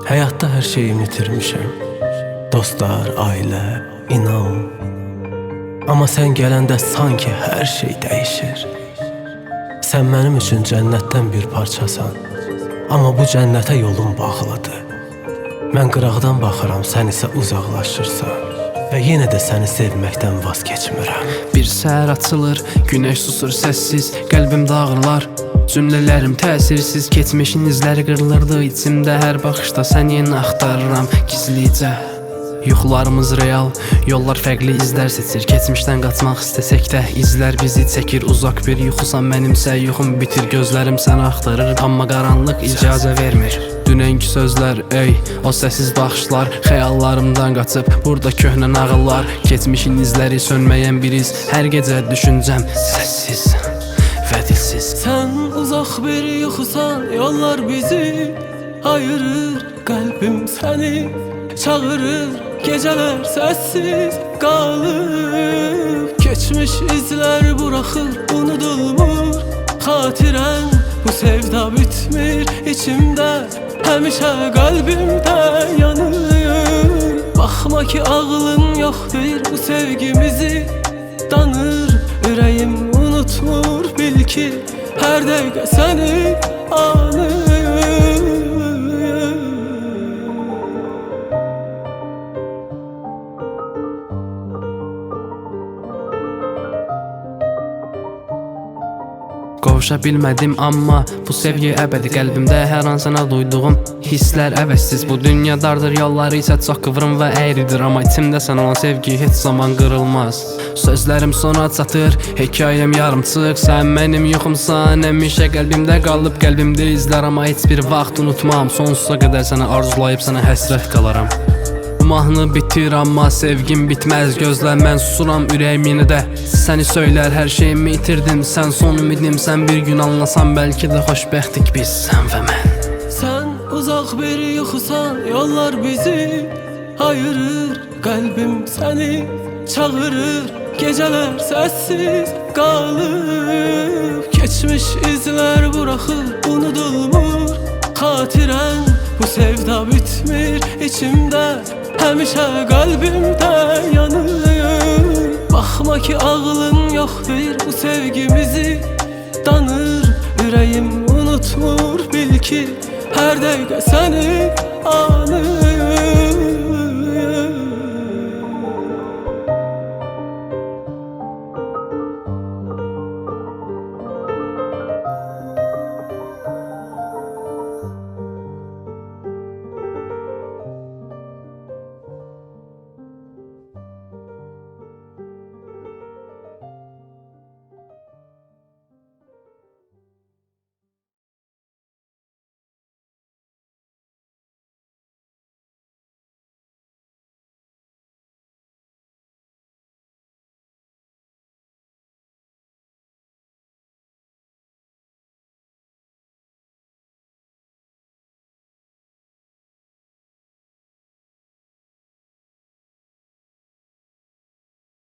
Həyatda hər şeyimi itirmişəm. Dostlar, ailə, inan. Amma sən gələndə sanki hər şey dəyişir. Sən mənim üçün cənnətdən bir parçasan. Amma bu cənnətə yolum bağlıdır. Mən qıraqdan baxıram, sən isə uzaqlaşırsan. Və yenə də səni sevməkdən vaz keçmirəm. Bir səhər açılır, günəş susur səssiz, qəlbim dağırlar. Cümlələrim təsirsiz, keçmişin izləri qırılırdı içimdə. Hər baxışda səni yeni axtarıram gizlicə. Yuxularımız real, yollar fərqli izlər seçir. Keçmişdən qaçmaq istəsək də izlər bizi çəkir. Uzaq bir yuxusan mənimsə yuxum bitir. Gözlərim səni axtarır, amma qaranlıq icazə vermir. Dünənki sözlər, ey, o səssiz baxışlar xəyallarımdan qaçıb, burada köhnə nağıllar. Keçmişin izləri sönməyən bir iz. Hər gecə düşüncəm səssiz və dilsiz. Sən uzaq bir yuxusan, yollar bizi ayırır. Qəlbim səni çağırır, gecələr səssiz qalıb. Keçmiş izlər buraxır, unudulmur xatirən. Bu sevda bitmir içimdə, həmişə qəlbimdə yanır. Baxma ki ağlın yoxdur, bu sevgimizi danır. Ürəyim unutmur, bil ki hər dəqiqə səni anır. Qovuşa bilmədim, amma bu sevgi əbədi qəlbimdə. Hər an sənə duyduğum hisslər əvəzsiz. Bu dünya dardır, yolları isə çox qıvrım və əyridir. Amma içimdə sən olan sevgi heç zaman qırılmaz. Sözlərim sona çatır, hekayəm yarımçıq. Sən mənim yoxumsan, həmişə qəlbimdə qalıb. Qəlbimdə izlər, amma heç bir vaxt unutmam. Sonsuza qədər səni arzulayıb, sənə həsrət qalaram. Mahnı bitir, amma sevgim bitməz. Gözlə, mən susuram, ürəyim yenə də səni söylər. Hər şeyimi itirdim, sən son ümidimsən. Bir gün anlasan, bəlkə də xoşbəxtdik biz, sən və mən. Sən uzaq bir yuxusan, yollar bizi ayırır. Qəlbim səni çağırır, gecələr səssiz qalıb. Keçmiş izlər buraxır, unudulmur xatirən. Bu sevda bitmir içimdə, həmişə qəlbimdə yanır. Baxma ki ağlın yoxdur, bu sevgimizi danır. Ürəyim unutmur, bil ki hər dəqiqə səni anır.